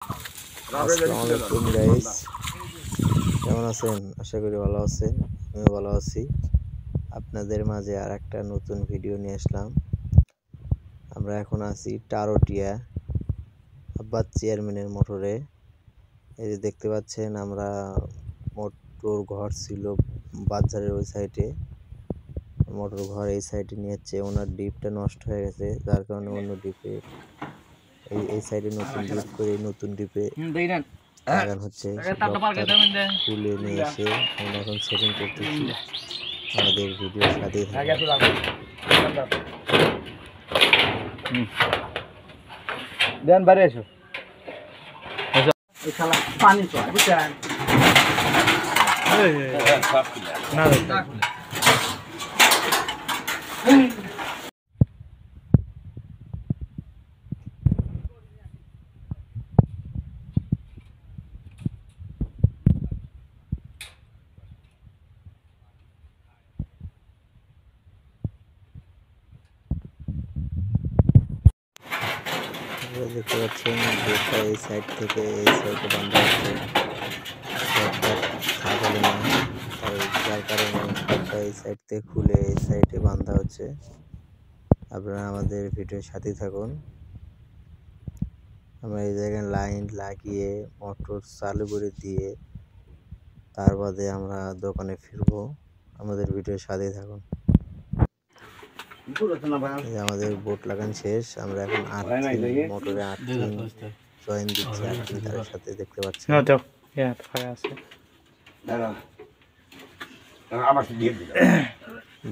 আসসালামু আলাইকুম গাইস, কেমন আছেন? আশা করি ভালো আছেন। আমিও ভালো আছি। আপনাদের মাঝে আর একটা নতুন ভিডিও নিয়ে আসলাম। আমরা এখন আছি টারোটিয়া আব্বাস চেয়ারম্যানের মোটরে। এই যে দেখতে পাচ্ছেন, আমরা মোটর ঘর ছিল বাজারের ওই সাইডে, মোটর ঘর এই সাইডে নিয়ে যাচ্ছে। ওনার ডিপটা নষ্ট হয়ে গেছে, যার কারণে অন্য ডিপে এই সাইডে নতুন ডিপ করে নতুন ডিপে লাগানো হচ্ছে। খুলে নিয়ে এসে আমরা এখন সেটিং করতেছি। আমাদের ভিডিওর সাথেই দেন বাইরে এসো পানি তো না দেখতে পাচ্ছেন, বোটটা এই সাইড থেকে এই সাইডে বাঁধা হচ্ছে। থাকবে না, যার কারণে বোটটা এই সাইড থেকে খুলে এই সাইডে বাঁধা হচ্ছে। আপনারা আমাদের ভিডিওর সাথেই থাকুন। আমরা এই জায়গায় লাইন লাগিয়ে মোটর চালু করে দিয়ে তার বাদে আমরা দোকানে ফিরবো। আমাদের ভিডিওর সাথেই থাকুন। আমাদের বোট লাগানো শেষ। আমরা এখন মোটরে জয়েন দিচ্ছি তার সাথে। দেখতে পাচ্ছেন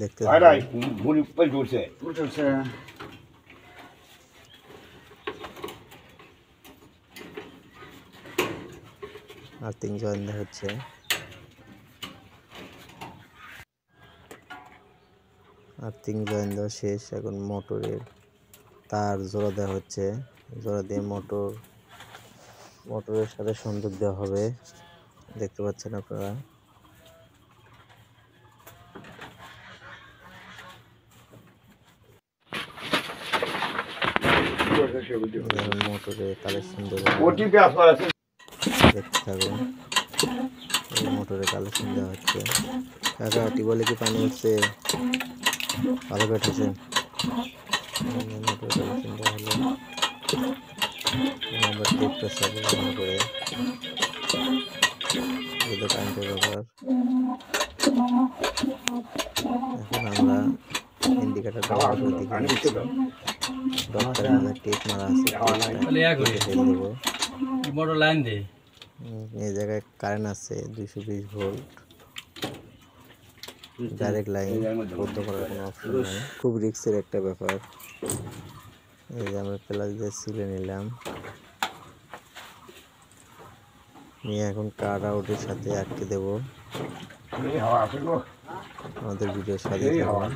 দেখতে আর্থিং জয়েন দেওয়া হচ্ছে। আর্থিং জয়েন দেওয়া শেষ। এখন মোটরের তার জোড়া দেওয়া হচ্ছে। জোড়া দিয়ে মোটরের সাথে সংযোগ দেওয়া হবে। দেখতে পাচ্ছেন আপনারা। মোটরে কালেকশন দেখতে থাকুন। মোটরে কালেকশন দেওয়া হচ্ছে। কাকা টিউবওয়েলে কি পানি উঠছে? ভালো কেটেছে। মোটর কালেকশন দেওয়া হলো। আমরা টেপটা চাবো ভালো করে। এটা কারেন্টের ব্যাপার। এখন আমরা ইন্ডিকেটারটা ভালো করে দেখে নিচ্ছি। ডক্টরের মধ্যে টেপ মারা আছে, ফেল দেব। এই জায়গায় কারেন্ট আছে 220 ভোল্ট, ডাইরেক্ট লাইন, বন্ধ করার কোনো অপশন নেই। খুব রিস্কের একটা ব্যাপার। এই যে আমরা প্লাস দিয়ে সিলে নিলাম, নিয়ে এখন কাট আউটের সাথে আটকে দেব। আমাদের ভিডিওর সাথে থাকুন।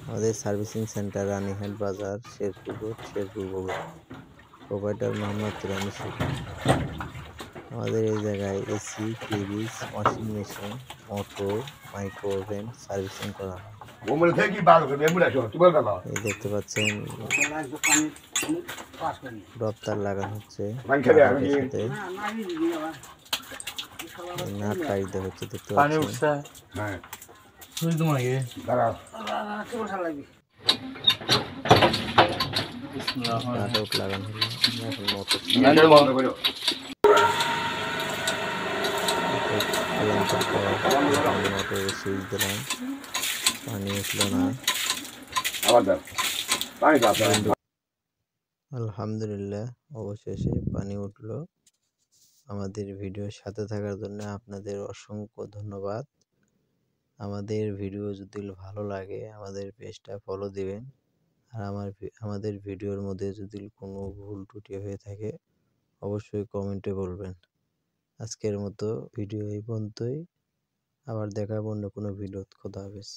আমাদের সার্ভিসিং সেন্টার রানীহাট বাজার, শেরপুর রোড, শেরপুর বগুড়া। প্রোভাইডার মোহাম্মদ তুরানি শেখ। আমাদের এই জায়গায় AC, fridge, washing machine, motor, micro oven servicing করা হয়। এই দেখতে পাচ্ছেন ড্রপ লাগানো হচ্ছে, সাথে নাট টাইট দেওয়া হচ্ছে। দেখতে পাচ্ছেন নাট আউট লাগানো হলো। এখন মোটর মোটরে সুইচ দিলাম, পানি উঠলো না। আলহামদুলিল্লাহ, অবশেষে পানি উঠলো। আমাদের ভিডিওর সাথে থাকার জন্য আপনাদের অসংখ্য ধন্যবাদ। আমাদের ভিডিও যদি ভালো লাগে আমাদের পেজটা ফলো দিবেন। আর আমাদের ভিডিওর মধ্যে যদি কোনো ভুল ত্রুটি হয়ে থাকে অবশ্যই কমেন্টে বলবেন। আজকের মতো ভিডিও এই পর্যন্তই। আবার দেখা হবে অন্য কোনো ভিডিও। খোদা হাফেজ।